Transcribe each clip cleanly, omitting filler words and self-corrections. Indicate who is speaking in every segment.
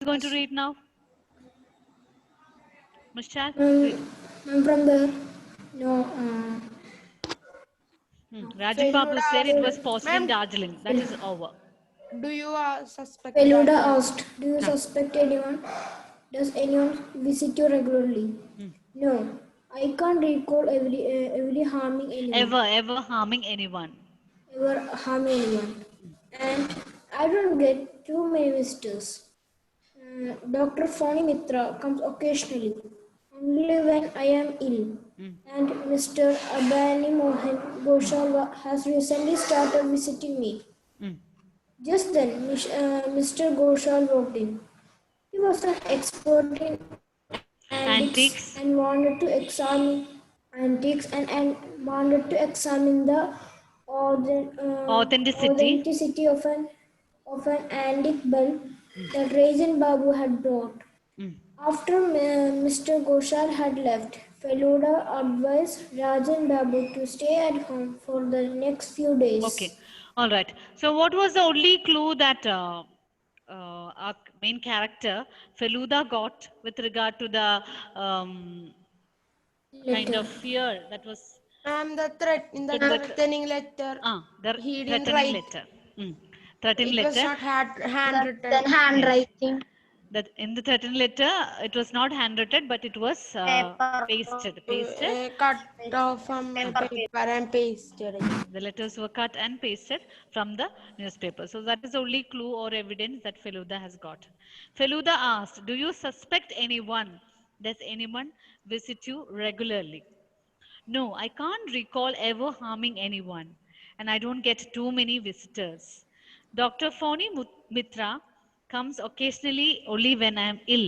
Speaker 1: going to read now? Mushal, read.
Speaker 2: I'm from there. No.
Speaker 1: Rajan Babu
Speaker 3: Feluda
Speaker 1: said it was
Speaker 3: asked,
Speaker 1: posted in
Speaker 3: ma'am,
Speaker 1: Darjeeling. That is over.
Speaker 3: do you suspect
Speaker 2: Feluda
Speaker 3: that?
Speaker 2: asked, "Do you suspect anyone? Does anyone visit you regularly?" No. I can't recall every harming anyone.
Speaker 1: Ever harming anyone.
Speaker 2: Ever harm anyone. And I don't get too many visitors. Dr. Fani Mitra comes occasionally, only when I am ill. And Mr. Abani Mohan Goshal has recently started visiting me. Just then, Mr. Goshal walked in. He was an expert in antiques
Speaker 1: Antiques.
Speaker 2: and wanted to examine and wanted to examine the
Speaker 1: Authenticity.
Speaker 2: authenticity of an antique bell that Rajan Babu had brought. After Mr. Goshal had left, Feluda advised Rajan Babu to stay at home for the next few days.
Speaker 1: Okay. All right. So what was the only clue that our main character, Feluda, got with regard to the kind
Speaker 2: Letter.
Speaker 1: of fear that was
Speaker 3: Ma'am, the threat in the
Speaker 1: the
Speaker 3: threatening letter,
Speaker 1: the
Speaker 3: he didn't
Speaker 1: threatening
Speaker 3: write.
Speaker 1: letter. Threatening
Speaker 3: It was
Speaker 1: letter.
Speaker 3: not handwritten.
Speaker 4: Then handwriting.
Speaker 1: That in the threatening letter, it was not handwritten, but it was
Speaker 4: Paper.
Speaker 1: pasted.
Speaker 3: Cut off from
Speaker 4: Paper.
Speaker 3: paper and pasted it.
Speaker 1: The letters were cut and pasted from the newspaper. So that is the only clue or evidence that Feluda has got. Feluda asked, "Do you suspect anyone? Does anyone visit you regularly?" No, I can't recall ever harming anyone, and I don't get too many visitors. Dr. Foni Mitra comes occasionally only when I am ill,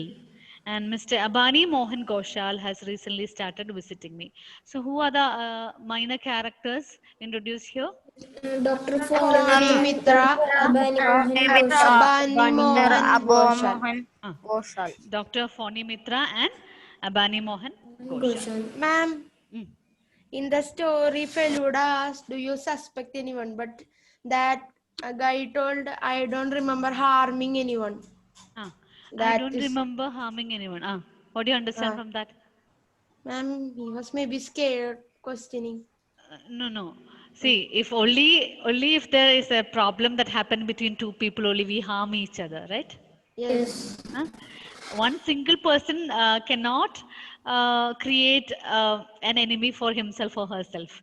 Speaker 1: and Mr. Abani Mohan Goshal has recently started visiting me. So, who are the minor characters introduced here?
Speaker 2: Dr.
Speaker 3: Fani
Speaker 2: Fani
Speaker 3: Mitra,
Speaker 2: Abani Mohan Goshal.
Speaker 3: Abani Mohan Goshal.
Speaker 4: Goshal.
Speaker 1: Dr. Foni Mitra and Abani Mohan Goshal.
Speaker 2: Goshal.
Speaker 3: Ma'am,
Speaker 1: Mm.
Speaker 3: in the story, Feluda asked, do you suspect anyone? But that guy told, I don't remember harming anyone.
Speaker 1: I
Speaker 3: That
Speaker 1: don't
Speaker 3: is,
Speaker 1: remember harming anyone. What do you understand from that?
Speaker 3: ma'am, he was maybe scared, questioning.
Speaker 1: No. See, if only if there is a problem that happened between two people, only we harm each other, right?
Speaker 3: Yes.
Speaker 1: Huh? One single person cannot create an enemy for himself or herself.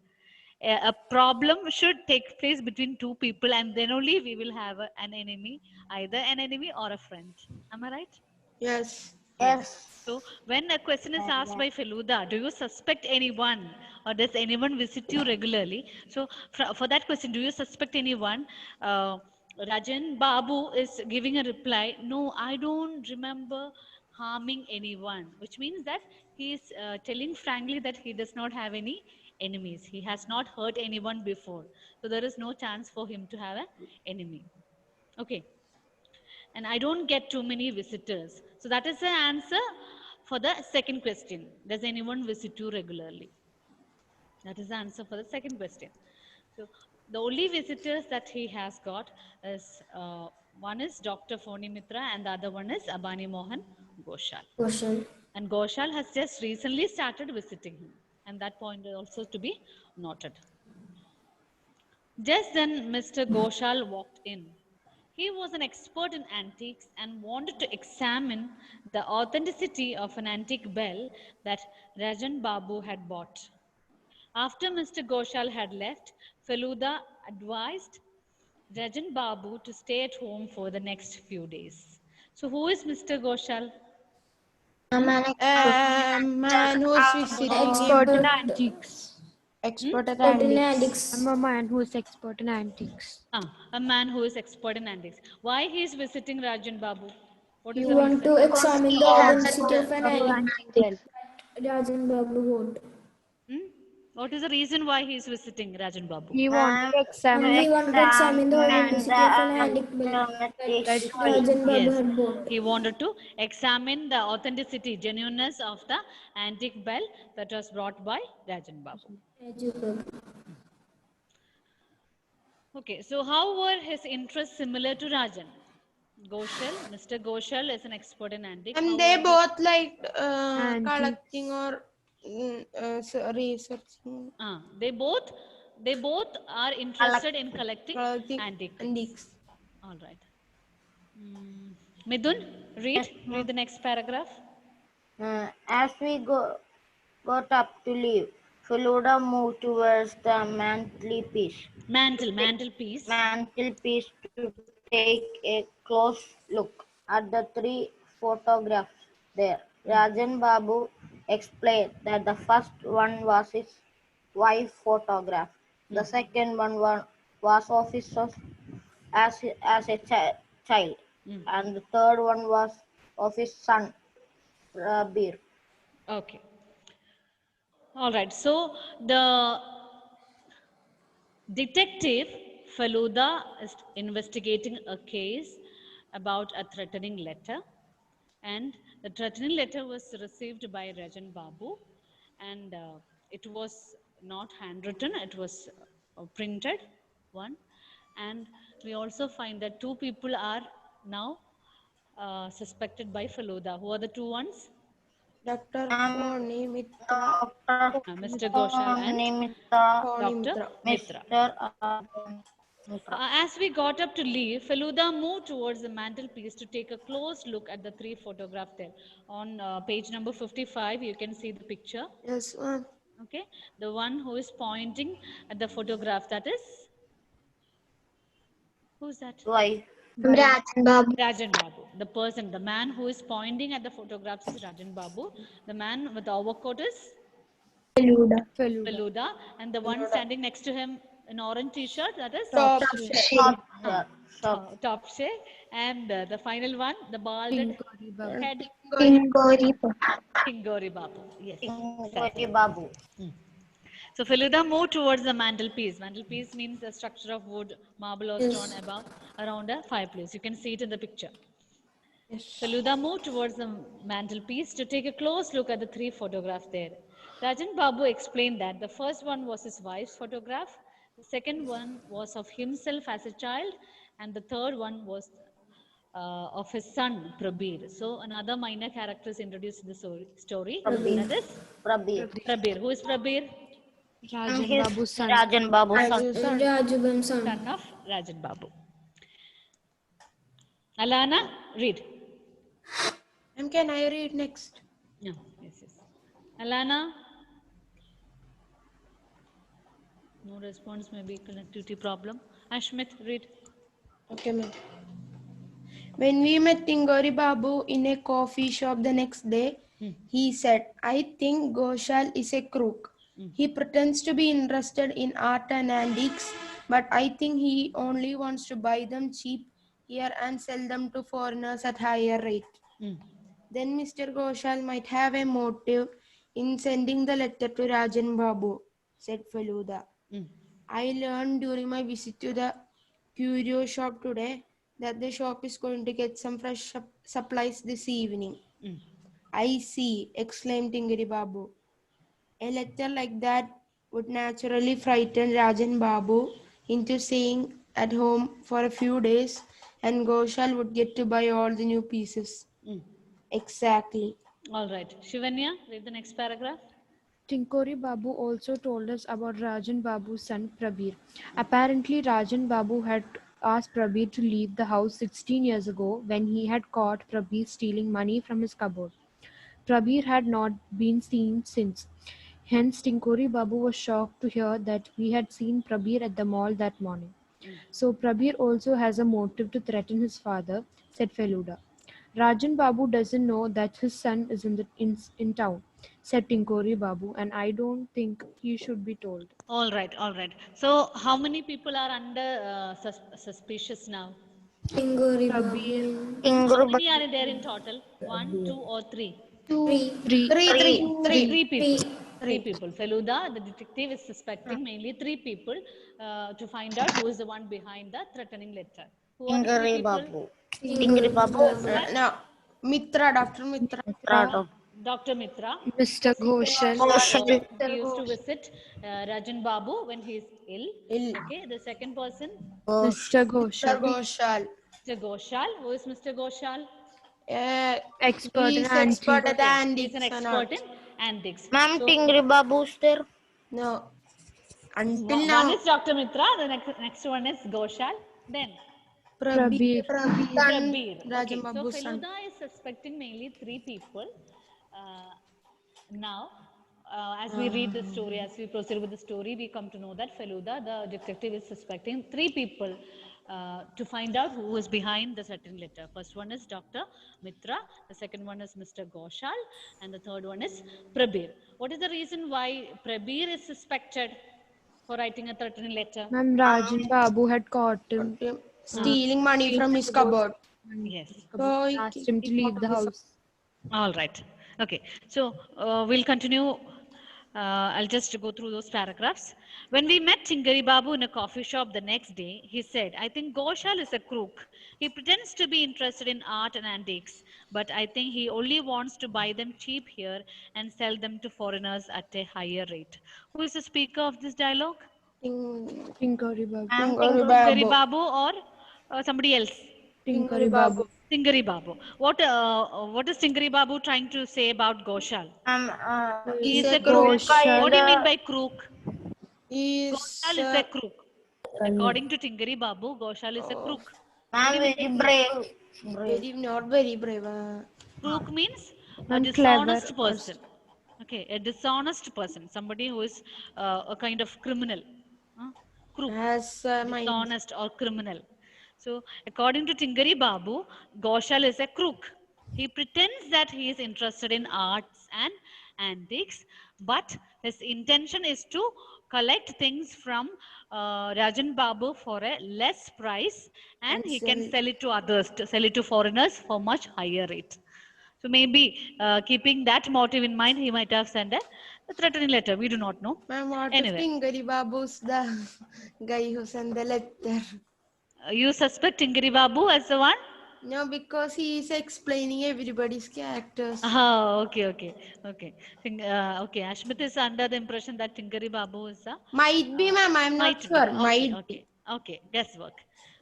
Speaker 1: A problem should take place between two people, and then only we will have an enemy, either an enemy or a friend. Am I right?
Speaker 3: Yes.
Speaker 4: Yes.
Speaker 1: So, when a question is asked by Feluda, do you suspect anyone or does anyone visit you regularly? So, for that question, do you suspect anyone? Rajan Babu is giving a reply, no, I don't remember harming anyone, which means that he is telling frankly that he does not have any enemies. He has not hurt anyone before. So, there is no chance for him to have an enemy. Okay, and I don't get too many visitors. So that is the answer for the second question. Does anyone visit you regularly? That is the answer for the second question. So the only visitors that he has got is one is Dr. Foni Mitra and the other one is Abani Mohan Goshal.
Speaker 2: Goshal.
Speaker 1: And Goshal has just recently started visiting him. And that point is also to be noted. Just then, Mr. Goshal walked in. He was an expert in antiques and wanted to examine the authenticity of an antique bell that Rajan Babu had bought. After Mr. Goshal had left, Feluda advised Rajan Babu to stay at home for the next few days. So, who is Mr. Goshal?
Speaker 4: A man
Speaker 3: A man who is visiting
Speaker 5: Expert in
Speaker 3: him,
Speaker 5: antiques.
Speaker 3: expert at
Speaker 2: Expert in
Speaker 3: antiques.
Speaker 2: antiques.
Speaker 5: I'm a man who is expert in antiques.
Speaker 1: A man who is expert in antiques. Why he is visiting Rajan Babu? What is
Speaker 2: You
Speaker 1: the
Speaker 2: want
Speaker 1: reason?
Speaker 2: to examine the
Speaker 4: he has
Speaker 2: authenticity of an antique
Speaker 5: Well,
Speaker 2: Rajan Babu bought.
Speaker 1: What is the reason why he is visiting Rajan Babu?
Speaker 5: he wanted to examine
Speaker 2: He wanted to examine the
Speaker 4: examine
Speaker 2: authenticity of an
Speaker 4: the
Speaker 2: antique bell that
Speaker 4: authenticity.
Speaker 2: Rajan Babu
Speaker 1: Yes,
Speaker 2: had bought.
Speaker 1: he wanted to examine the authenticity, genuineness of the antique bell that was brought by Rajan Babu.
Speaker 2: Rajan Babu.
Speaker 1: Okay, so how were his interests similar to Rajan? Goshal, Mr. Goshal is an expert in antique.
Speaker 3: And
Speaker 1: How
Speaker 3: they
Speaker 1: about
Speaker 3: both like
Speaker 5: Antiques.
Speaker 3: collecting or researching,
Speaker 1: they both are interested in collecting
Speaker 3: collecting
Speaker 1: antiques.
Speaker 3: antiques.
Speaker 1: All right. Midun, read the next paragraph.
Speaker 4: As we got up to leave, Feluda moved towards the
Speaker 1: Mantelpiece.
Speaker 4: mantelpiece to take a close look at the three photographs there. Rajan Babu explained that the first one was his wife photograph. The second one was of his as a child, and the third one was of his son, Prabir.
Speaker 1: Okay. All right. So the detective Faluda is investigating a case about a threatening letter, and the threatening letter was received by Rajan Babu, and it was not handwritten, it was printed one, and we also find that two people are now suspected by Faluda. Who are the two ones?
Speaker 3: Dr. Phony Mitra.
Speaker 1: Mr. Goshal and
Speaker 3: Phony
Speaker 1: Dr.
Speaker 3: Mitra.
Speaker 1: Mitra.
Speaker 4: Mitra.
Speaker 1: As we got up to leave, Feluda moved towards the mantelpiece to take a close look at the three photographs there. On page number 55, you can see the picture.
Speaker 3: Yes, ma'am.
Speaker 1: Okay, the one who is pointing at the photograph, that is, who's that?
Speaker 4: Wife.
Speaker 2: Rajan Babu.
Speaker 1: Rajan Babu. The person, the man who is pointing at the photographs is Rajan Babu. The man with the overcoat is
Speaker 2: Feluda.
Speaker 1: Feluda, and the one standing next to him in orange t-shirt, that is
Speaker 3: Top
Speaker 1: top shade, and the final one, the balded head,
Speaker 2: Tingori.
Speaker 1: Tingori Babu. Yes.
Speaker 4: Tingori Babu.
Speaker 1: So Feluda moved towards the mantelpiece. Mantelpiece means a structure of wood, marble or stone above around a fireplace. You can see it in the picture. Feluda moved towards the mantelpiece to take a close look at the three photographs there. Rajan Babu explained that the first one was his wife's photograph, the second one was of himself as a child, and the third one was of his son Prabir. So another minor character is introduced in the story. That is
Speaker 4: Prabir.
Speaker 1: Prabir. Who is Prabir?
Speaker 5: Rajan Babu's son.
Speaker 4: Rajan Babu's son.
Speaker 2: Rajuban son.
Speaker 1: Son of Rajan Babu. Alana, read.
Speaker 3: And can I read next?
Speaker 1: No, yes. Alana. No response, maybe connectivity problem. Ashmit, read.
Speaker 3: Okay, ma'am. When we met Tingori Babu in a coffee shop the next day, he said, I think Goshal is a crook. He pretends to be interested in art and antiques, but I think he only wants to buy them cheap here and sell them to foreigners at higher rate. Then Mr. Goshal might have a motive in sending the letter to Rajan Babu, said Feluda. I learned during my visit to the curio shop today that the shop is going to get some fresh supplies this evening. I see, exclaimed Tingiri Babu. A letter like that would naturally frighten Rajan Babu into staying at home for a few days, and Goshal would get to buy all the new pieces. Exactly.
Speaker 1: All right. Shivanya, read the next paragraph.
Speaker 5: Tinkori Babu also told us about Rajan Babu's son Prabir. Apparently, Rajan Babu had asked Prabir to leave the house 16 years ago when he had caught Prabir stealing money from his cupboard. Prabir had not been seen since. Hence, Tinkori Babu was shocked to hear that we had seen Prabir at the mall that morning. So, Prabir also has a motive to threaten his father, said Feluda. Rajan Babu doesn't know that his son is in town, said Tinkori Babu, and I don't think he should be told.
Speaker 1: All right, all right. So, how many people are under suspicious now?
Speaker 2: Tingori
Speaker 5: Prabir.
Speaker 1: How many are there in total? 1, 2, or 3?
Speaker 3: Three.
Speaker 1: People. Three people. Feluda, the detective, is suspecting mainly 3 people to find out who is the one behind the threatening letter. Who are the 3
Speaker 4: Tingari
Speaker 1: people?
Speaker 4: Babu. Tingari Babu.
Speaker 3: No, Mitra, Dr. Mitra.
Speaker 1: Dr. Mitra.
Speaker 5: Mr. Ghoshal.
Speaker 1: He used to visit Rajan Babu when he is ill. Okay, the second person.
Speaker 5: Mr. Ghoshal.
Speaker 3: Goshal.
Speaker 1: Mr. Goshal. Who is Mr. Goshal?
Speaker 5: Expert
Speaker 3: He
Speaker 5: in
Speaker 3: is expert at
Speaker 5: antiques.
Speaker 1: He's an
Speaker 3: antiques and
Speaker 1: expert in
Speaker 3: art.
Speaker 1: antiques.
Speaker 4: Ma'am,
Speaker 1: So
Speaker 4: Tingri Babu's there.
Speaker 3: No. Until
Speaker 1: one
Speaker 3: now,
Speaker 1: is Dr. Mitra, the next one is Goshal. Then
Speaker 3: Prabir,
Speaker 5: Prabir.
Speaker 3: son,
Speaker 1: Prabir.
Speaker 3: Rajan
Speaker 1: Okay, so
Speaker 3: Babu's son.
Speaker 1: Feluda is suspecting mainly three people. Now, as we read the story, as we proceed with the story, we come to know that Feluda, the detective, is suspecting three people to find out who is behind the certain letter. First one is Dr. Mitra, the second one is Mr. Goshal, and the third one is Prabir. What is the reason why Prabir is suspected for writing a threatening letter?
Speaker 5: Ma'am, Rajan Babu had caught him
Speaker 3: Stealing money from his cupboard.
Speaker 1: Yes.
Speaker 3: So he
Speaker 5: asked him to
Speaker 3: kicked him
Speaker 5: leave
Speaker 3: out
Speaker 5: the
Speaker 3: of the
Speaker 5: house.
Speaker 1: All right. Okay. So we'll continue. I'll just go through those paragraphs. When we met Tingari Babu in a coffee shop the next day, he said, I think Goshal is a crook. He pretends to be interested in art and antiques, but I think he only wants to buy them cheap here and sell them to foreigners at a higher rate. Who is the speaker of this dialogue?
Speaker 5: Tinkari Babu.
Speaker 4: Ma'am,
Speaker 3: Tingari
Speaker 1: Tingari
Speaker 3: Babu.
Speaker 1: Babu or somebody else?
Speaker 5: Tinkari Babu.
Speaker 1: Tingari Babu. What is Tingari Babu trying to say about Goshal? He is a crook. What do you mean by crook?
Speaker 3: Is
Speaker 1: Goshal is a crook. According to Tingari Babu, Goshal is a crook. What do
Speaker 4: ma'am,
Speaker 1: you mean
Speaker 4: very
Speaker 1: by crook?
Speaker 4: brave.
Speaker 3: very not very brave.
Speaker 1: Crook means a
Speaker 5: And clever
Speaker 1: dishonest person. Okay, a dishonest person, somebody who is a kind of criminal. Crook,
Speaker 3: Has mind.
Speaker 1: dishonest or criminal. So, according to Tingari Babu, Goshal is a crook. He pretends that he is interested in arts and antiques, but his intention is to collect things from Rajan Babu for a less price, and he can sell it to others, to sell it to foreigners for much higher rate. So maybe keeping that motive in mind, he might have sent a threatening letter. We do not know.
Speaker 3: Ma'am, what
Speaker 1: Anyway.
Speaker 3: if Tingari Babu's the guy who sent the letter?
Speaker 1: You suspect Tingari Babu as the one?
Speaker 3: No, because he is explaining everybody's characters.
Speaker 1: Oh, okay. Okay. Ashmit is under the impression that Tingari Babu is a
Speaker 3: Might be, ma'am. I'm not
Speaker 1: be.
Speaker 3: sure.
Speaker 1: Okay,
Speaker 3: Might be.
Speaker 1: okay. Guesswork.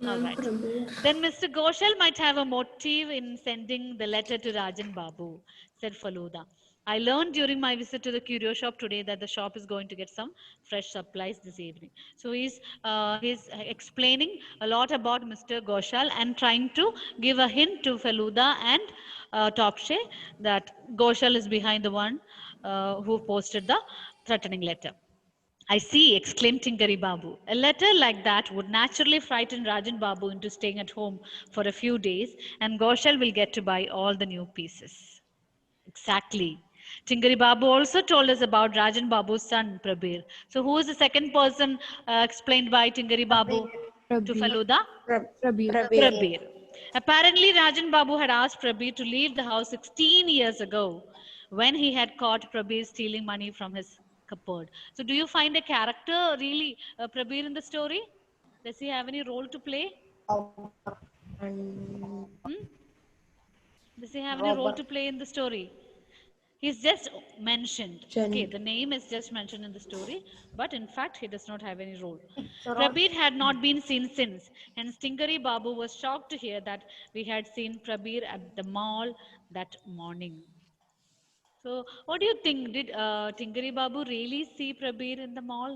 Speaker 1: All
Speaker 2: Ma'am,
Speaker 1: right.
Speaker 2: Prabir.
Speaker 1: Then Mr. Goshal might have a motive in sending the letter to Rajan Babu, said Faluda. I learned during my visit to the curio shop today that the shop is going to get some fresh supplies this evening. So he's explaining a lot about Mr. Goshal and trying to give a hint to Faluda and Topshe that Goshal is behind the one who posted the threatening letter. I see, exclaimed Tingari Babu. A letter like that would naturally frighten Rajan Babu into staying at home for a few days, and Goshal will get to buy all the new pieces. Exactly. Tingari Babu also told us about Rajan Babu's son, Prabir. So, who is the second person explained by Tingari Babu to Faluda?
Speaker 5: Prabir.
Speaker 1: Prabir. Apparently, Rajan Babu had asked Prabir to leave the house 16 years ago when he had caught Prabir stealing money from his cupboard. So, do you find a character really Prabir in the story? Does he have any role to play? Does he have any role to play in the story? He's just mentioned. Okay, the name is just mentioned in the story, but in fact, he does not have any role. Prabir had not been seen since, and Tingari Babu was shocked to hear that we had seen Prabir at the mall that morning. So, what do you think? Did Tingari Babu really see Prabir in the mall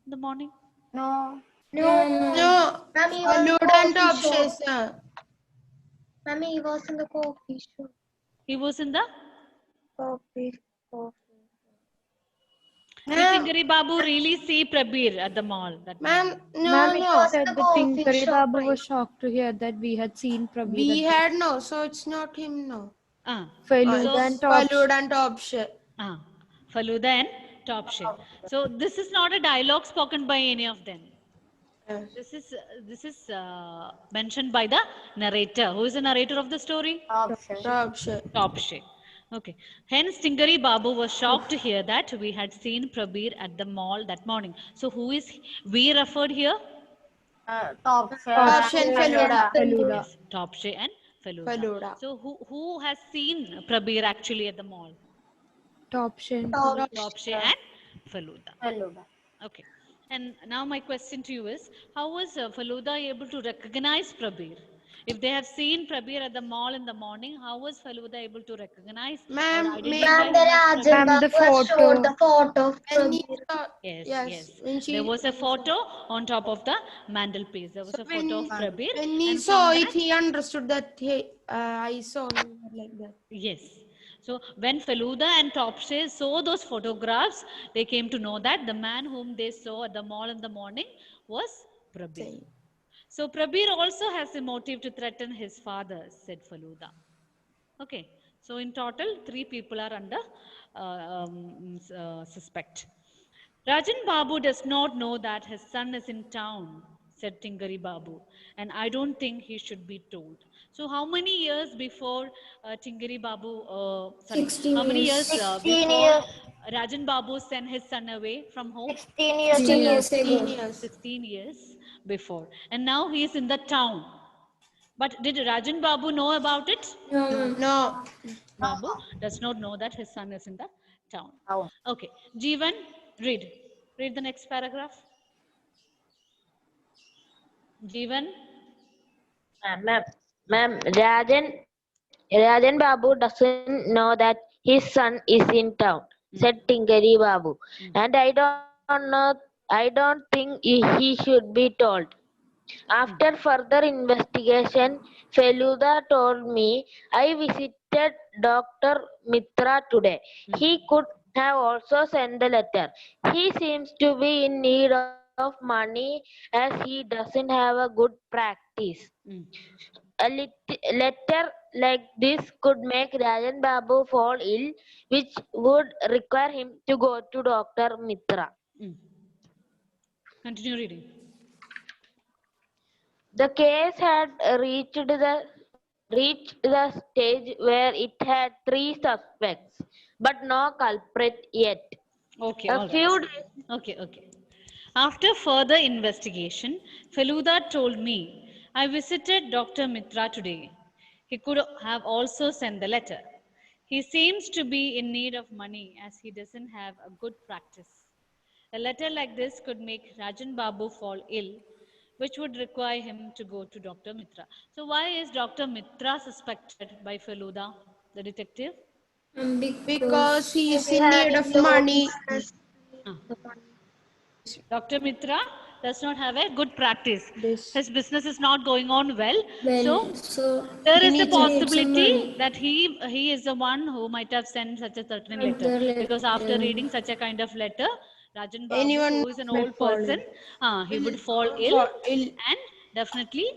Speaker 1: in the morning?
Speaker 4: No.
Speaker 3: No.
Speaker 2: Ma'am, he was in the
Speaker 3: Faluda and
Speaker 2: coffee shop.
Speaker 3: Topshe, sir.
Speaker 2: Ma'am, he was in the coffee shop.
Speaker 1: He was in the.
Speaker 2: Coffee.
Speaker 1: Did Tingari Babu really see Prabir at the mall that
Speaker 3: Ma'am,
Speaker 1: morning?
Speaker 3: no,
Speaker 5: Ma'am,
Speaker 3: no.
Speaker 5: it said that Tinkari Babu was shocked to hear that we had seen Prabir.
Speaker 3: We had no, so it's not him, no.
Speaker 5: Feluda and
Speaker 3: It's
Speaker 5: Topshe.
Speaker 3: Faluda and Topshe.
Speaker 1: Faluda and Topshe. So this is not a dialogue spoken by any of them. This is mentioned by the narrator. Who is the narrator of the story?
Speaker 3: Topshe.
Speaker 1: Topshe. Okay. Hence, Tingari Babu was shocked to hear that we had seen Prabir at the mall that morning. So who is we referred here?
Speaker 3: Topshe and Faluda.
Speaker 1: Yes, Topshe and Faluda. So who has seen Prabir actually at the mall?
Speaker 5: Topshe.
Speaker 1: Topshe and Faluda. Okay. And now my question to you is, how was Faluda able to recognize Prabir? If they have seen Prabir at the mall in the morning, how was Feluda able to recognize or
Speaker 3: Ma'am,
Speaker 1: identify
Speaker 3: maybe
Speaker 1: him as Prabir?
Speaker 5: Ma'am, the photo.
Speaker 2: the photo of
Speaker 3: when he
Speaker 2: Prabir.
Speaker 3: saw,
Speaker 1: Yes,
Speaker 3: yes,
Speaker 1: yes.
Speaker 3: when
Speaker 1: There
Speaker 3: she,
Speaker 1: was a photo on top of the mantelpiece. There was
Speaker 3: so
Speaker 1: a photo of Prabir,
Speaker 3: when he
Speaker 1: and
Speaker 3: saw
Speaker 1: from
Speaker 3: it,
Speaker 1: that,
Speaker 3: he understood that he, I saw him like that.
Speaker 1: yes. So when Feluda and Topshe saw those photographs, they came to know that the man whom they saw at the mall in the morning was Prabir.
Speaker 3: Same.
Speaker 1: So Prabir also has a motive to threaten his father, said Feluda. Okay. So in total, 3 people are under suspect. Rajan Babu does not know that his son is in town, said Tingari Babu, and I don't think he should be told. So, how many years before Tingari Babu, sorry,
Speaker 2: 16
Speaker 1: how many
Speaker 2: years.
Speaker 1: years
Speaker 4: 16
Speaker 1: before
Speaker 4: years.
Speaker 1: Rajan Babu sent his son away from home?
Speaker 4: 16 years
Speaker 2: 16
Speaker 4: ago.
Speaker 2: years
Speaker 3: 16
Speaker 2: ago.
Speaker 3: years.
Speaker 1: 16 years before. And now he is in the town. But did Rajan Babu know about it?
Speaker 2: No, ma'am.
Speaker 3: No,
Speaker 1: Babu does not know that his son is in the town.
Speaker 4: Town.
Speaker 1: Okay. Jeevan, read. Read the next paragraph. Jeevan.
Speaker 6: Ma'am, Rajan Babu doesn't know that his son is in town, said Tingari Babu. And I don't think he should be told. After further investigation, Feluda told me I visited Dr. Mitra today. He could have also sent the letter. He seems to be in need of money as he doesn't have a good practice. A letter like this could make Rajan Babu fall ill, which would require him to go to Dr. Mitra.
Speaker 1: Continue reading.
Speaker 6: The case had reached the stage where it had 3 suspects, but no culprit yet.
Speaker 1: Okay,
Speaker 6: A
Speaker 1: all
Speaker 6: few
Speaker 1: right. Okay. After further investigation, Feluda told me, I visited Dr. Mitra today. He could have also sent the letter. He seems to be in need of money as he doesn't have a good practice. A letter like this could make Rajan Babu fall ill, which would require him to go to Dr. Mitra. So, why is Dr. Mitra suspected by Feluda, the detective?
Speaker 3: because he is
Speaker 4: He
Speaker 3: in
Speaker 4: had
Speaker 3: need of
Speaker 4: low
Speaker 3: money.
Speaker 4: business.
Speaker 1: Dr. Mitra does not have a good practice.
Speaker 3: This
Speaker 1: His business is not going on well. So,
Speaker 2: So
Speaker 1: there
Speaker 3: he
Speaker 1: is a
Speaker 3: needs some
Speaker 1: possibility
Speaker 2: money.
Speaker 1: that he is the one who might have sent such a threatening letter.
Speaker 2: Other
Speaker 1: Because
Speaker 2: letter.
Speaker 1: after reading such a kind of letter, Rajan Babu,
Speaker 3: anyone
Speaker 1: who is an
Speaker 3: may
Speaker 1: old
Speaker 3: fall
Speaker 1: person, he would fall ill,
Speaker 3: fall ill.
Speaker 1: and definitely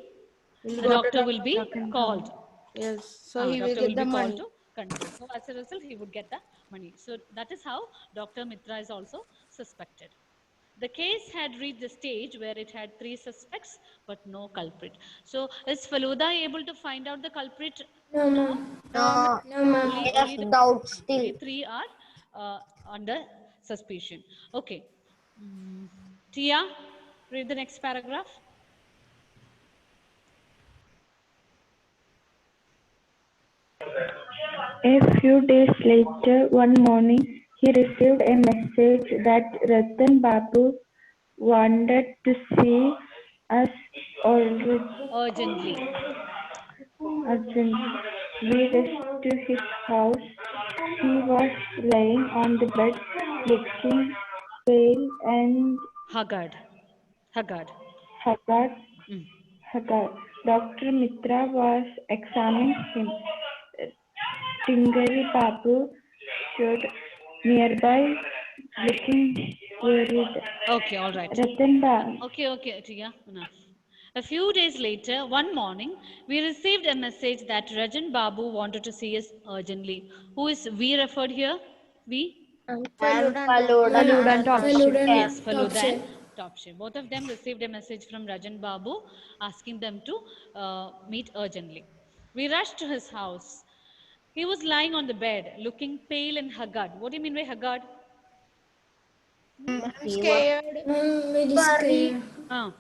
Speaker 3: Will
Speaker 1: a
Speaker 3: go to
Speaker 1: doctor will be
Speaker 5: Second
Speaker 1: called.
Speaker 3: Yes, so he will
Speaker 1: Doctor
Speaker 3: get
Speaker 1: will
Speaker 3: the
Speaker 1: be called
Speaker 3: money.
Speaker 1: to consult. So as a result, he would get the money. So that is how Dr. Mitra is also suspected. The case had reached the stage where it had 3 suspects but no culprit. So is Feluda able to find out the culprit
Speaker 2: No,
Speaker 1: now?
Speaker 2: ma'am.
Speaker 4: No,
Speaker 2: No, ma'am.
Speaker 1: Only
Speaker 4: just doubt still.
Speaker 1: 3 are under suspicion. Okay. Tia, read the next paragraph.
Speaker 7: A few days later, one morning, he received a message that Ratan Babu wanted to see us already
Speaker 1: Urgently.
Speaker 7: urgent. We rushed to his house. He was lying on the bed, looking pale and
Speaker 1: Haggard. Haggard.
Speaker 7: haggard.
Speaker 1: Mm.
Speaker 7: haggard. Dr. Mitra was examining him. Tingari Babu stood nearby, looking worried.
Speaker 1: Okay, all right.
Speaker 7: Ratan Babu.
Speaker 1: Okay, Tia, enough. A few days later, one morning, we received a message that Rajan Babu wanted to see us urgently. Who is we referred here? We?
Speaker 4: And
Speaker 3: Faluda
Speaker 4: Faluda
Speaker 5: Faluda and Topshe.
Speaker 2: Feluda and
Speaker 1: Yes, Faluda and
Speaker 2: Topshe.
Speaker 1: Topshe. Both of them received a message from Rajan Babu asking them to meet urgently. We rushed to his house. He was lying on the bed, looking pale and haggard. What do you mean by haggard?
Speaker 3: I'm
Speaker 4: fever.
Speaker 3: scared.
Speaker 2: Ma'am, very
Speaker 4: Worry.
Speaker 2: scared.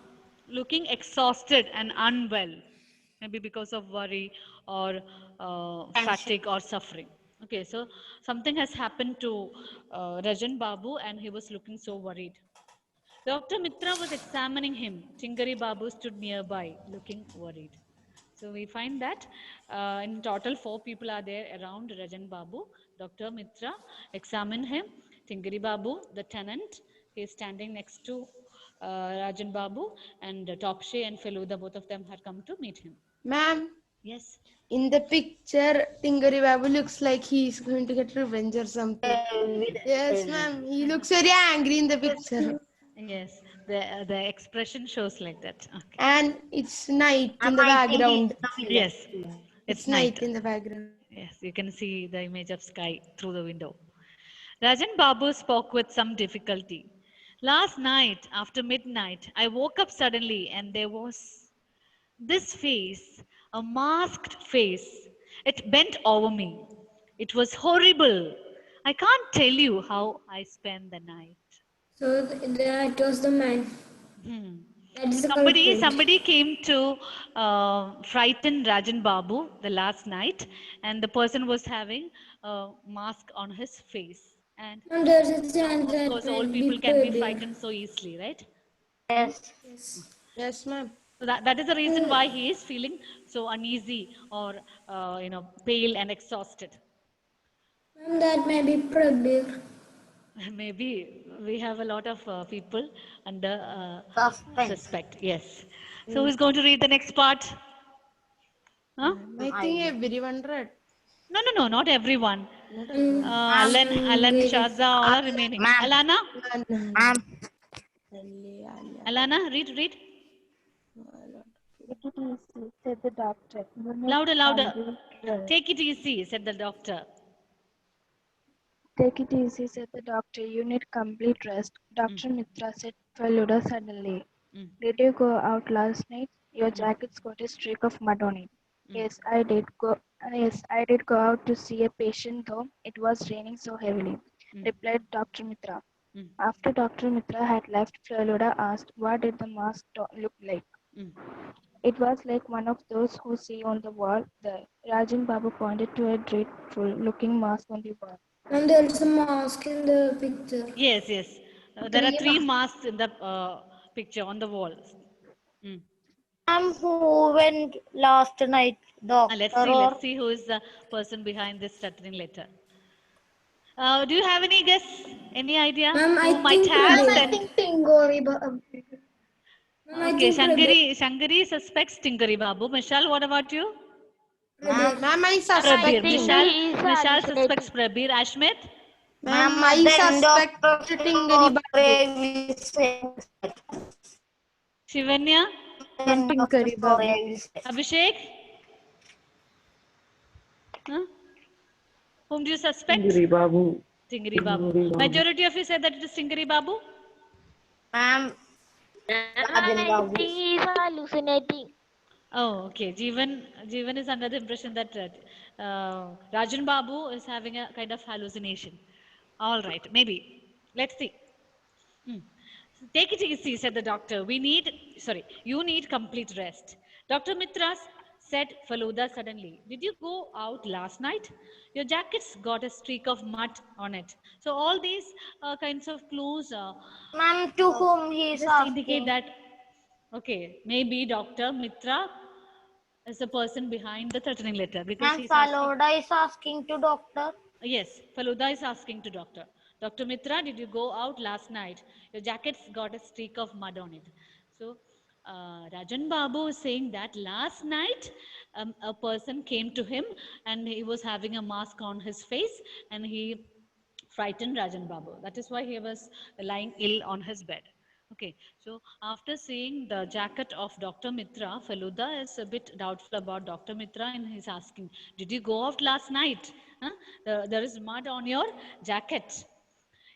Speaker 1: Looking exhausted and unwell, maybe because of worry or fatigue or suffering. Okay, so something has happened to Rajan Babu and he was looking so worried. Dr. Mitra was examining him. Tingari Babu stood nearby, looking worried. So we find that in total 4 people are there around Rajan Babu. Dr. Mitra examine him. Tingari Babu, the tenant, he is standing next to Rajan Babu, and Topshe and Feluda, both of them had come to meet him.
Speaker 3: Ma'am,
Speaker 1: Yes.
Speaker 3: in the picture, Tingari Babu looks like he is going to get revenge or something. Yes, ma'am. He looks very angry in the picture.
Speaker 1: Yes, the expression shows like that. Okay.
Speaker 3: And it's night in the
Speaker 4: I think
Speaker 3: background.
Speaker 4: it's the villain.
Speaker 1: Yes,
Speaker 3: It's
Speaker 1: it's
Speaker 3: night
Speaker 1: night.
Speaker 3: in the background.
Speaker 1: Yes, you can see the image of sky through the window. Rajan Babu spoke with some difficulty. Last night, after midnight, I woke up suddenly and there was this face, a masked face. It bent over me. It was horrible. I can't tell you how I spent the night.
Speaker 2: So that was the man.
Speaker 1: Hmm.
Speaker 2: That is the
Speaker 1: Somebody,
Speaker 2: culprit.
Speaker 1: somebody came to frighten Rajan Babu the last night, and the person was having a mask on his face. And
Speaker 2: And there's a chance
Speaker 1: of
Speaker 2: that
Speaker 1: course, old
Speaker 2: might be
Speaker 1: people can be
Speaker 2: Prabir.
Speaker 1: frightened so easily, right?
Speaker 4: Yes.
Speaker 2: Yes.
Speaker 3: Yes, ma'am.
Speaker 1: So that is the reason why he is feeling so uneasy or pale and exhausted.
Speaker 2: And that may be Prabir.
Speaker 1: Maybe we have a lot of people under
Speaker 4: Suspense.
Speaker 1: suspect. Yes. So who's going to read the next part? Huh?
Speaker 3: I think everyone read.
Speaker 1: No, no, no, not everyone.
Speaker 3: Not everyone.
Speaker 1: Alan, Shaza, all are remaining.
Speaker 4: Ma'am.
Speaker 1: Alana,
Speaker 4: Ma'am.
Speaker 1: Alana, read.
Speaker 7: Take it easy, said the doctor. You need
Speaker 1: Louder, louder.
Speaker 7: complete rest.
Speaker 1: Take it easy, said the doctor.
Speaker 7: Take it easy, said the doctor. You need complete rest. Dr. Mitra said Feluda suddenly.
Speaker 1: Mm.
Speaker 7: Did you go out last night? Your jacket's got a streak of mud on it. Yes, I did go. Yes, I did go out to see a patient, though it was raining so heavily, replied Dr. Mitra.
Speaker 1: Mm.
Speaker 7: After Dr. Mitra had left, Feluda asked, "What did the mask look like?"
Speaker 1: Mm.
Speaker 7: It was like one of those who see on the wall there. Rajan Babu pointed to a dreadful looking mask on the wall.
Speaker 2: And there's a mask in the picture.
Speaker 1: Yes, yes. There are 3 masks in the picture on the walls. Mm.
Speaker 4: Ma'am, who went last night? Doctor
Speaker 1: Let's see who is the person behind this stuttering letter. Do you have any guess? Any idea?
Speaker 2: Ma'am,
Speaker 1: Who
Speaker 2: I
Speaker 1: might
Speaker 2: think
Speaker 1: have
Speaker 2: Prabir.
Speaker 1: sent?
Speaker 2: Tingori Babu.
Speaker 1: Okay, Shankari suspects Tingari Babu. Mishal, what about you?
Speaker 3: Ma'am, I suspect.
Speaker 1: Prabir.
Speaker 6: think
Speaker 1: Mishal,
Speaker 6: he is
Speaker 1: Mishal
Speaker 6: hallucinating.
Speaker 1: suspects Prabir. Ashmit?
Speaker 3: Ma'am, I suspect Tingari Babu.
Speaker 1: Shivanya?
Speaker 7: Tinkari Babu.
Speaker 1: Abhishek? Huh? Whom do you suspect?
Speaker 8: Tingari Babu.
Speaker 1: Tingari Babu. Majority of you said that it is Tingari Babu?
Speaker 4: Ma'am,
Speaker 6: I think he is hallucinating.
Speaker 1: Oh, okay. Jeevan is under the impression that Rajan Babu is having a kind of hallucination. All right, maybe. Let's see. Hmm. Take it easy, said the doctor. You need complete rest. Dr. Mitra said Faluda suddenly. Did you go out last night? Your jacket's got a streak of mud on it. So all these kinds of clues
Speaker 4: ma'am, to whom he is
Speaker 1: just indicate
Speaker 4: asking?
Speaker 1: that, okay, maybe Dr. Mitra is the person behind the threatening letter because
Speaker 4: Ma'am,
Speaker 1: he's asking.
Speaker 4: Faloda is asking to doctor.
Speaker 1: Yes, Faluda is asking to doctor. Dr. Mitra, did you go out last night? Your jacket's got a streak of mud on it. So Rajan Babu is saying that last night a person came to him and he was having a mask on his face and he frightened Rajan Babu. That is why he was lying ill on his bed. Okay, so after seeing the jacket of Dr. Mitra, Feluda is a bit doubtful about Dr. Mitra and he's asking, did you go out last night? Huh? There is mud on your jacket.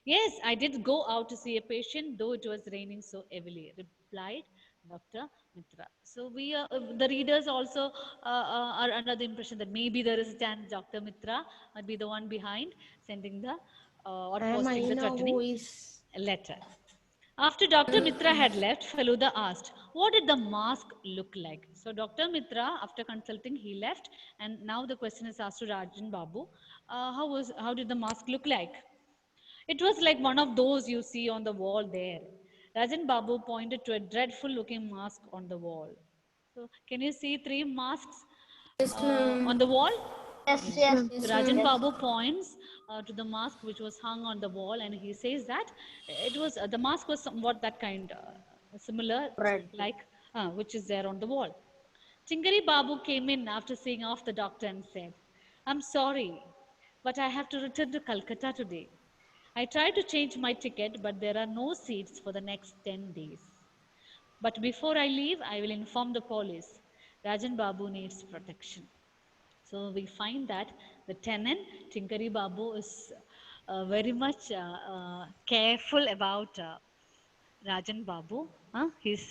Speaker 1: Yes, I did go out to see a patient, though it was raining so heavily, replied Dr. Mitra. So the readers also are under the impression that maybe there is a chance Dr. Mitra might be the one behind sending the or
Speaker 3: Ma'am, I
Speaker 1: posting the
Speaker 3: know who
Speaker 1: threatening
Speaker 3: is.
Speaker 1: letter. After Dr. Mitra had left, Feluda asked, what did the mask look like? So Dr. Mitra, after consulting, he left. And now the question is asked to Rajan Babu, how did the mask look like? It was like one of those you see on the wall there. Rajan Babu pointed to a dreadful looking mask on the wall. So can you see 3 masks
Speaker 2: Yes, ma'am.
Speaker 1: on the wall?
Speaker 4: Yes, yes.
Speaker 2: Yes,
Speaker 1: Rajan
Speaker 2: ma'am.
Speaker 1: Babu points to the mask which was hung on the wall, and he says that it was the mask was somewhat that kind, similar,
Speaker 4: Red.
Speaker 1: like which is there on the wall. Tingari Babu came in after seeing off the doctor and said, "I'm sorry, but I have to return to Calcutta today. I tried to change my ticket, but there are no seats for the next 10 days. But before I leave, I will inform the police. Rajan Babu needs protection." So we find that the tenant, Tinkari Babu, is very much careful about Rajan Babu. He's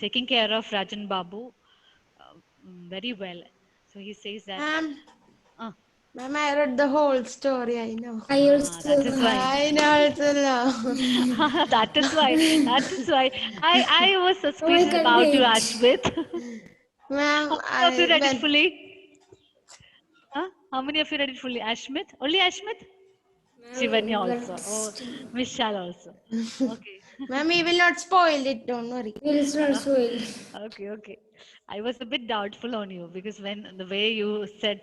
Speaker 1: taking care of Rajan Babu very well. So he says that,
Speaker 3: Ma'am,
Speaker 1: uh,
Speaker 3: ma'am, I read the whole story. I know.
Speaker 2: I also.
Speaker 1: that is why.
Speaker 3: I know also know.
Speaker 1: That is why. That is why. I was
Speaker 2: Oh, I
Speaker 1: suspicious
Speaker 2: can't
Speaker 1: about you,
Speaker 2: wait.
Speaker 1: Ashmit.
Speaker 3: Ma'am,
Speaker 1: How many of you read it
Speaker 3: when
Speaker 1: fully? Huh? How many of you read it fully? Ashmit? Only Ashmit? Shivanya also. Oh, Vishal also. Okay.
Speaker 3: ma'am, we will not spoil it. Don't worry.
Speaker 2: Will not spoil.
Speaker 1: Okay, okay. I was a bit doubtful on you because when the way you said,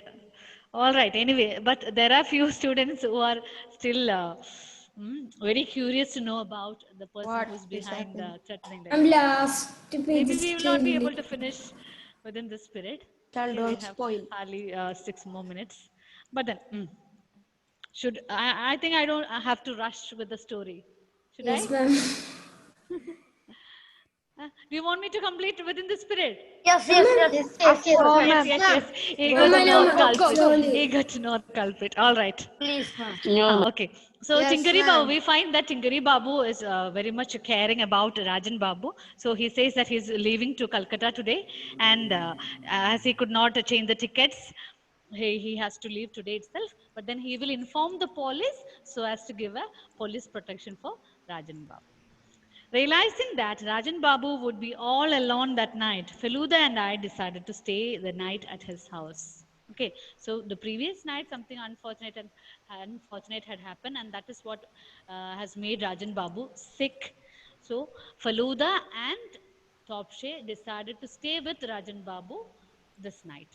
Speaker 1: all right, anyway, but there are few students who are still very curious to know about the person
Speaker 3: What
Speaker 1: who's
Speaker 3: is
Speaker 1: behind
Speaker 3: happening?
Speaker 1: threatening them.
Speaker 2: I'm last to pay
Speaker 1: Maybe
Speaker 2: this
Speaker 1: we will not be able
Speaker 2: till.
Speaker 1: to finish within this period.
Speaker 3: Child,
Speaker 1: Okay, we
Speaker 3: don't
Speaker 1: have
Speaker 3: spoil.
Speaker 1: hardly 6 more minutes. But then, should I think I don't I have to rush with the story. Should I?
Speaker 2: Yes, ma'am.
Speaker 1: Do you want me to complete within this period?
Speaker 4: Yes,
Speaker 2: No,
Speaker 4: yes,
Speaker 2: ma'am.
Speaker 4: yes.
Speaker 3: Yes, yes,
Speaker 4: Of
Speaker 3: yes,
Speaker 4: course.
Speaker 1: Yes,
Speaker 3: ma'am.
Speaker 1: yes, yes. Eager
Speaker 2: No,
Speaker 1: to
Speaker 2: ma'am.
Speaker 1: know
Speaker 2: No,
Speaker 1: the
Speaker 2: ma'am.
Speaker 1: culprit.
Speaker 2: Slowly.
Speaker 1: Eager to know the culprit. All right.
Speaker 4: Please, ma'am.
Speaker 1: Okay. So
Speaker 3: Yes,
Speaker 1: Tingari
Speaker 3: ma'am.
Speaker 1: Babu, we find that Tingari Babu is very much caring about Rajan Babu. So he says that he's leaving to Calcutta today, and as he could not change the tickets, he has to leave today itself. But then he will inform the police so as to give a police protection for Rajan Babu. Realizing that Rajan Babu would be all alone that night, Feluda and I decided to stay the night at his house. Okay, so the previous night something unfortunate had happened, and that is what has made Rajan Babu sick. So Feluda and Topshe decided to stay with Rajan Babu this night.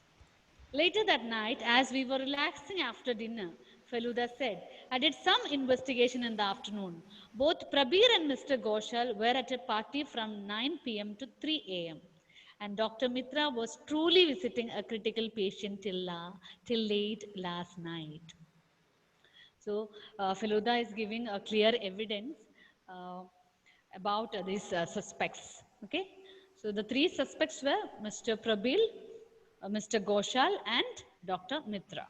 Speaker 1: Later that night, as we were relaxing after dinner, Feluda said, "I did some investigation in the afternoon. Both Prabir and Mr. Ghoshal were at a party from 9 p.m. to 3 a.m. And Dr. Mitra was truly visiting a critical patient till late last night." So, Feluda is giving a clear evidence uh, about these suspects. Okay, so the 3 suspects were Mr. Prabil, Mr. Ghoshal, and Dr. Mitra.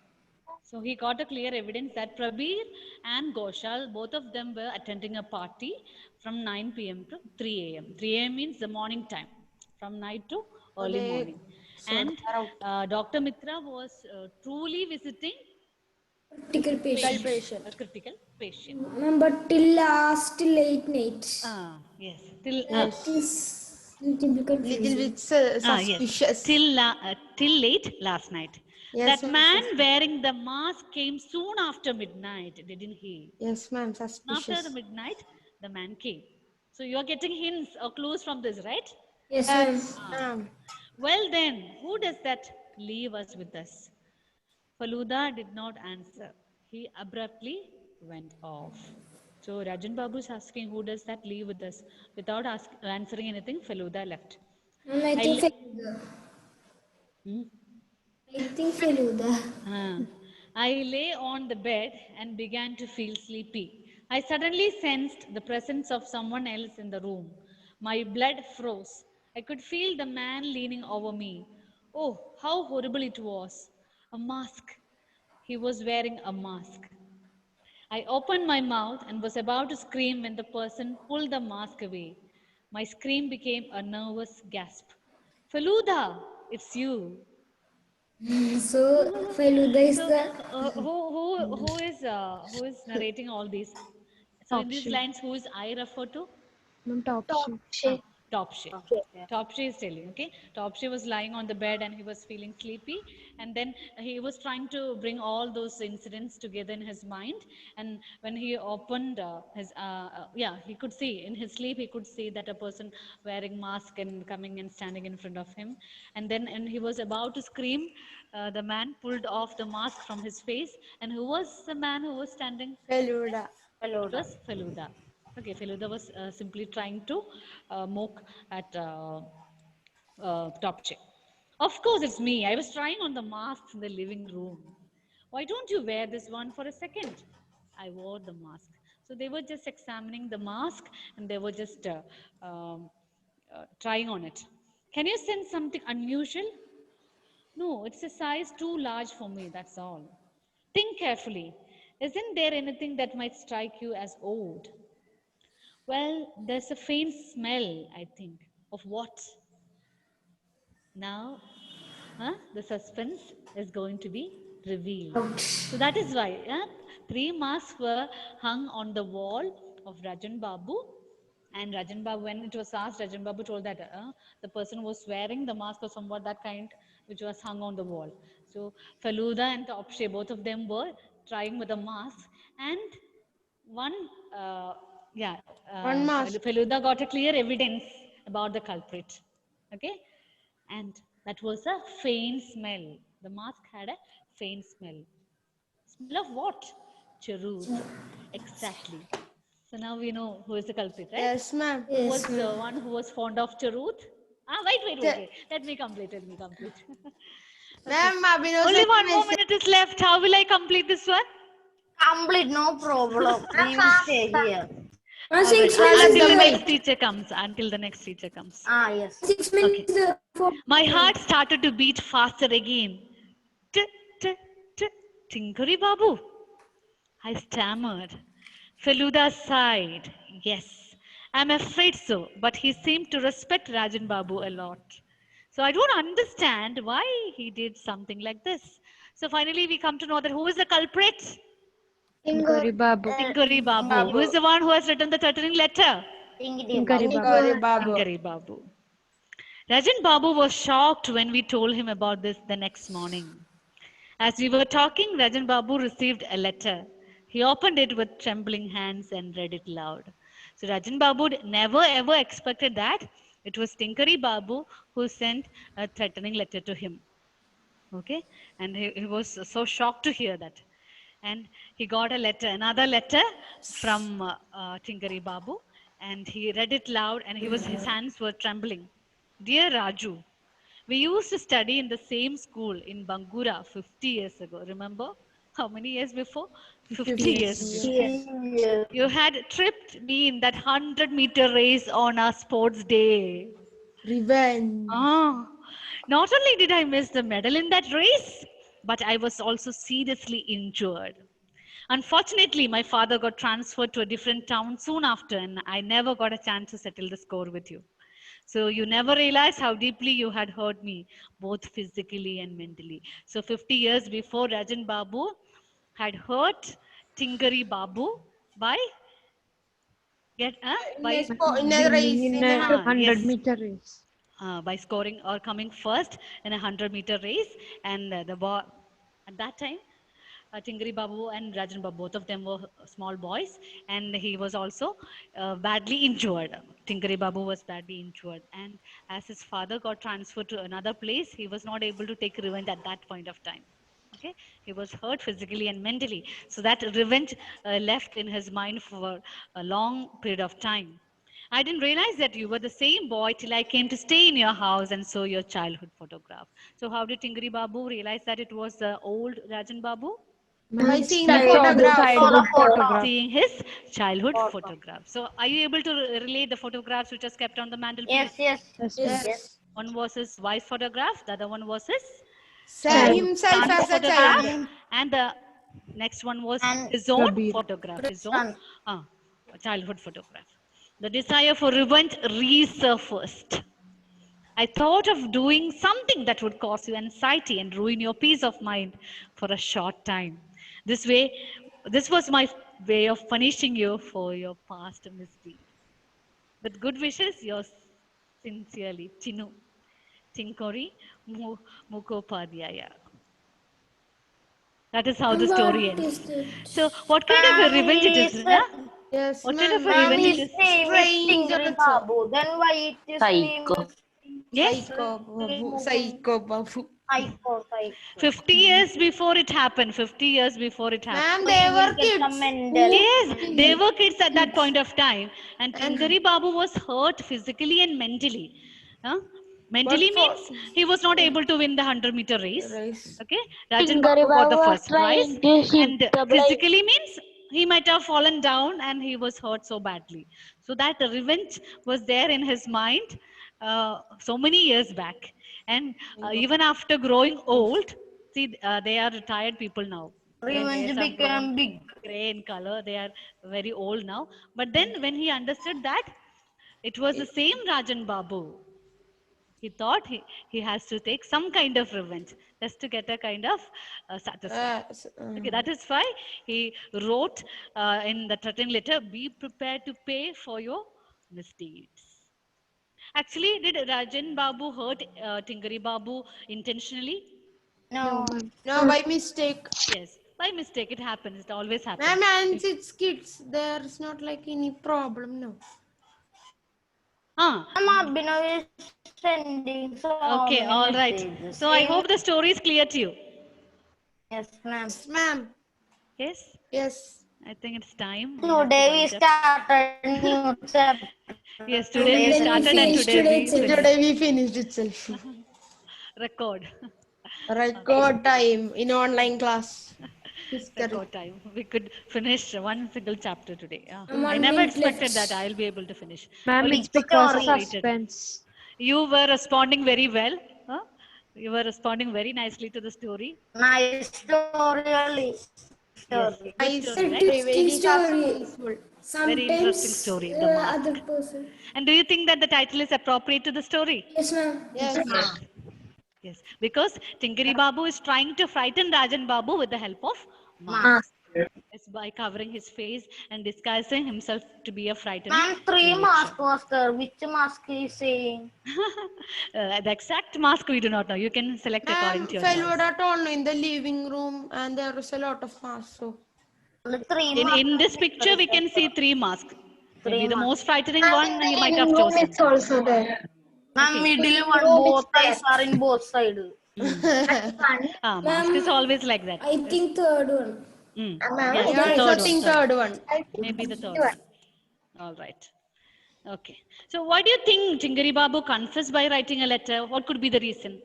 Speaker 1: So he got a clear evidence that Prabir and Ghoshal, both of them were attending a party from 9 p.m. to 3 a.m. 3 a.m. means the morning time, from night to
Speaker 3: So
Speaker 1: early
Speaker 3: they,
Speaker 1: morning.
Speaker 3: so
Speaker 1: And
Speaker 3: they are out.
Speaker 1: Dr. Mitra was truly visiting
Speaker 2: Critical patient.
Speaker 3: Patient.
Speaker 1: a critical patient.
Speaker 2: Ma'am, but till last, till 8 night.
Speaker 1: Yes, till
Speaker 3: Yes.
Speaker 2: That is little bit
Speaker 3: Little
Speaker 2: confusing.
Speaker 3: bit
Speaker 1: yes,
Speaker 3: suspicious.
Speaker 1: till late last night.
Speaker 3: Yes,
Speaker 1: That
Speaker 3: ma'am,
Speaker 1: man wearing the mask came soon after midnight, didn't he?
Speaker 3: Yes, ma'am,
Speaker 1: After
Speaker 3: suspicious.
Speaker 1: the midnight, the man came. So you are getting hints or clues from this, right?
Speaker 2: Yes, ma'am.
Speaker 3: Yes, ma'am.
Speaker 1: Well then, who does that leave us with us? Faluda did not answer. He abruptly went off. So Rajan Babu is asking, who does that leave with us? Without answering anything, Faluda left.
Speaker 2: Ma'am, I think Feluda.
Speaker 1: Hmm?
Speaker 2: I think Feluda.
Speaker 1: I lay on the bed and began to feel sleepy. I suddenly sensed the presence of someone else in the room. My blood froze. I could feel the man leaning over me. Oh, how horrible it was! A mask. He was wearing a mask. I opened my mouth and was about to scream when the person pulled the mask away. My scream became a nervous gasp. Feluda, it's you.
Speaker 2: So Feluda is
Speaker 1: So,
Speaker 2: the.
Speaker 1: who is narrating all these? So, in these
Speaker 5: Topsy.
Speaker 1: lines, who is I refer to?
Speaker 5: Ma'am, Topsy.
Speaker 1: Ah, Topshe. Topshe is telling, okay? Topshe was lying on the bed and he was feeling sleepy. And then he was trying to bring all those incidents together in his mind. And when he opened he could see, in his sleep, he could see that a person wearing mask and coming and standing in front of him. And then, and he was about to scream, the man pulled off the mask from his face. And who was the man who was standing?
Speaker 3: Feluda.
Speaker 1: It was Feluda. Okay, Feluda was simply trying to mock at Topche. Of course, it's me. I was trying on the masks in the living room. Why don't you wear this one for a second? I wore the mask. So they were just examining the mask and they were just trying on it. Can you sense something unusual? No, it's a size too large for me, that's all. Think carefully. Isn't there anything that might strike you as odd? Well, there's a faint smell, I think. Of what? Now, the suspense is going to be revealed. So that is why 3 masks were hung on the wall of Rajan Babu. And Rajan Babu, when it was asked, Rajan Babu told that the person was wearing the mask or somewhat that kind, which was hung on the wall. So Feluda and Topshe, both of them were trying with the mask. And one
Speaker 3: One mask.
Speaker 1: Feluda got a clear evidence about the culprit. Okay? And that was a faint smell. The mask had a faint smell. Smell of what? Cheroot. Exactly. So now we know who is the culprit, right?
Speaker 3: Yes, ma'am.
Speaker 1: Who was the one who was fond of cheroot? Wait. Let me complete.
Speaker 3: Ma'am, Abhinav
Speaker 1: Only
Speaker 3: sir
Speaker 1: one more
Speaker 3: message.
Speaker 1: minute is left. How will I complete this one?
Speaker 4: Complete, no problem. We will stay here.
Speaker 2: 6
Speaker 1: Until the
Speaker 2: minutes.
Speaker 1: next teacher comes. Until the next teacher comes.
Speaker 4: Ah, yes.
Speaker 2: 6 minutes.
Speaker 1: My heart started to beat faster again. T, t, t, Tinkari Babu. I stammered. Feluda sighed. Yes, I'm afraid so. But he seemed to respect Rajan Babu a lot. So I don't understand why he did something like this. So finally we come to know that who is the culprit?
Speaker 5: Tinkari Babu.
Speaker 1: Tinkari Babu. Who is the one who has written the threatening letter?
Speaker 5: Tinkari Babu.
Speaker 3: Tinkari Babu.
Speaker 1: Tinkari Babu. Rajan Babu was shocked when we told him about this the next morning. As we were talking, Rajan Babu received a letter. He opened it with trembling hands and read it loud. So Rajan Babu never ever expected that it was Tinkari Babu who sent a threatening letter to him. Okay, and he was so shocked to hear that. And he got a letter, another letter from Tinkari Babu, and he read it loud, and his hands were trembling. Dear Raju, we used to study in the same school in Bangura 50 years ago. Remember? How many years before? 50 years before. You had tripped me in that 100-meter race on our sports day.
Speaker 3: Revenge.
Speaker 1: Not only did I miss the medal in that race, but I was also seriously injured. Unfortunately, my father got transferred to a different town soon after, and I never got a chance to settle the score with you. So you never realized how deeply you had hurt me, both physically and mentally. So 50 years before, Rajan Babu had hurt Tinkari Babu by
Speaker 3: In a race.
Speaker 5: In a 100-meter race.
Speaker 1: by scoring or coming first in a 100-meter race. And the boy at that time, Tingari Babu and Rajan Babu, both of them were small boys, and he was also badly injured. Tingari Babu was badly injured, and as his father got transferred to another place, he was not able to take revenge at that point of time. Okay, he was hurt physically and mentally, so that revenge left in his mind for a long period of time. I didn't realize that you were the same boy till I came to stay in your house and saw your childhood photograph. So how did Tingari Babu realize that it was the old Rajan Babu?
Speaker 3: By seeing
Speaker 5: He
Speaker 3: the
Speaker 5: saw the
Speaker 3: photograph.
Speaker 5: childhood photograph.
Speaker 1: Seeing his childhood photograph. So are you able to relate the photographs which was kept on the mantelpiece?
Speaker 4: Yes.
Speaker 3: Yes.
Speaker 1: One was his wife's photograph, the other one was his
Speaker 3: Himself
Speaker 1: son's
Speaker 3: as a
Speaker 1: photograph,
Speaker 3: child.
Speaker 1: and the next one was
Speaker 4: And
Speaker 1: his own
Speaker 5: Prabir.
Speaker 1: photograph, his own
Speaker 4: Son.
Speaker 1: childhood photograph. The desire for revenge resurfaced. I thought of doing something that would cause you anxiety and ruin your peace of mind for a short time. This was my way of punishing you for your past misdeed. With good wishes, yours Sincerely, Chinu. Chinkori Mukhopadhyaya. That is how the story
Speaker 2: What
Speaker 1: ends.
Speaker 2: is that?
Speaker 1: So, what kind of a
Speaker 4: Ma'am,
Speaker 1: revenge it
Speaker 4: he
Speaker 1: is,
Speaker 4: is
Speaker 1: Rina?
Speaker 3: Yes,
Speaker 1: What kind of
Speaker 3: ma'am.
Speaker 1: a
Speaker 3: Ma'am,
Speaker 1: revenge it
Speaker 4: his
Speaker 1: is?
Speaker 4: name is
Speaker 3: strange
Speaker 4: Tingri
Speaker 3: also.
Speaker 4: Babu. Then why its name
Speaker 6: Psycho.
Speaker 4: is
Speaker 1: Yes,
Speaker 3: Psycho Babu. Psycho Babu.
Speaker 4: Psycho?
Speaker 1: 50 years before it happened. 50 years before it happened.
Speaker 3: Ma'am,
Speaker 4: So
Speaker 3: they
Speaker 4: he will
Speaker 3: were
Speaker 4: get the
Speaker 3: kids.
Speaker 4: Mendel.
Speaker 1: Yes, they were kids at that point of time, and
Speaker 3: And-
Speaker 1: Tingari Babu was hurt physically and mentally. Huh? Mentally
Speaker 3: But
Speaker 1: means
Speaker 3: for
Speaker 1: he was not able to win the 100-meter race.
Speaker 3: race.
Speaker 1: Okay, Rajan
Speaker 6: Tingari
Speaker 1: Babu got the
Speaker 6: Babu was
Speaker 1: first prize,
Speaker 6: trying to hit
Speaker 1: and
Speaker 6: the blind.
Speaker 1: physically means he might have fallen down and he was hurt so badly. So that revenge was there in his mind so many years back, and even after growing old, see, they are retired people now. Their hairs
Speaker 4: Revenge
Speaker 1: have grown
Speaker 4: became big.
Speaker 1: gray in color. They are very old now. But then when he understood that it was the same Rajan Babu, he thought he has to take some kind of revenge just to get a kind of satisfaction. Okay, that is why he wrote in the threatening letter, be prepared to pay for your misdeeds. Actually, did Rajan Babu hurt Tingari Babu intentionally?
Speaker 7: No,
Speaker 4: No.
Speaker 7: ma'am.
Speaker 3: No, by mistake.
Speaker 1: Yes, by mistake. It happens. It always happens.
Speaker 3: Ma'am, and it's kids. There's not like any problem, no.
Speaker 1: Ah,
Speaker 4: Mama Abhinav is sending so
Speaker 1: okay,
Speaker 4: many
Speaker 1: all right.
Speaker 4: messages.
Speaker 1: So I hope the story is clear to you.
Speaker 4: Yes, ma'am.
Speaker 3: Yes, ma'am.
Speaker 1: Yes,
Speaker 3: Yes.
Speaker 1: I think it's time. We have to
Speaker 4: Today we
Speaker 1: wind up.
Speaker 4: started new chapter.
Speaker 1: Yes, today we
Speaker 2: then we
Speaker 1: started and
Speaker 2: finish
Speaker 1: today
Speaker 2: today
Speaker 1: we
Speaker 2: itself.
Speaker 1: finished.
Speaker 3: Today we finished itself.
Speaker 1: Record.
Speaker 3: Record time in online class. History.
Speaker 1: Record time. We could finish one single chapter today. Yeah.
Speaker 2: I'm
Speaker 1: I
Speaker 2: 1
Speaker 1: never
Speaker 2: minute
Speaker 1: expected
Speaker 2: left.
Speaker 1: that I'll be able to finish.
Speaker 5: Ma'am,
Speaker 1: Only
Speaker 5: it's because of
Speaker 1: because waited.
Speaker 5: suspense.
Speaker 1: You were responding very well. Huh? You were responding very nicely to the story.
Speaker 4: Nice story.
Speaker 1: Yes.
Speaker 4: Story.
Speaker 1: Good
Speaker 3: Nice
Speaker 1: story, right?
Speaker 3: story, very
Speaker 2: Interesting story.
Speaker 3: suspenseful.
Speaker 1: Very
Speaker 2: Sometimes
Speaker 1: interesting story, the mask.
Speaker 2: other person.
Speaker 1: And do you think that the title is appropriate to the story?
Speaker 2: Yes, ma'am.
Speaker 3: Yes.
Speaker 1: Yes, because Tingari Babu is trying to frighten Rajan Babu with the help of mask. It's by covering his face and disguising himself to be a frightening
Speaker 4: Ma'am, 3
Speaker 1: creature.
Speaker 4: mask was there. Which mask is saying?
Speaker 1: The exact mask we do not know. You can select according
Speaker 3: Ma'am,
Speaker 1: to your choice.
Speaker 3: Felvoda told in the living room and there is a lot of masks. So.
Speaker 4: The 3
Speaker 1: In this picture, we can see 3 masks. Maybe the most frightening one he might have chosen.
Speaker 2: It's also there.
Speaker 4: Ma'am, middle one. Both eyes are in both sides.
Speaker 1: Mask is always like that.
Speaker 2: I think third one.
Speaker 1: Mm.
Speaker 3: I
Speaker 1: Yes, the
Speaker 3: also
Speaker 1: third
Speaker 3: think
Speaker 1: one.
Speaker 3: third one.
Speaker 1: Maybe the third one. All right. Okay. So why do you think Tingari Babu confessed by writing a letter? What could be the reason?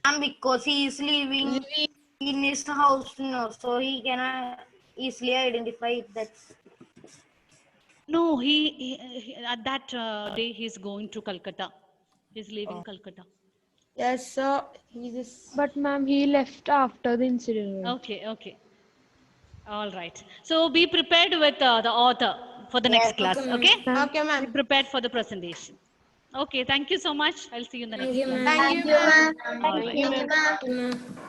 Speaker 4: And because he is living in his house, no, so he cannot easily identify that.
Speaker 1: No, he at that day he's going to Calcutta. He's leaving Calcutta.
Speaker 3: Yes, so he just.
Speaker 5: But ma'am, he left after the incident.
Speaker 1: Okay, okay. All right. So be prepared with the author for the next class. Okay?
Speaker 3: Okay,
Speaker 1: Be
Speaker 3: ma'am.
Speaker 1: prepared for the presentation. Okay. Thank you so much. I'll see you in the next class.
Speaker 3: Thank you, ma'am.
Speaker 1: All right.
Speaker 2: Thank you, ma'am.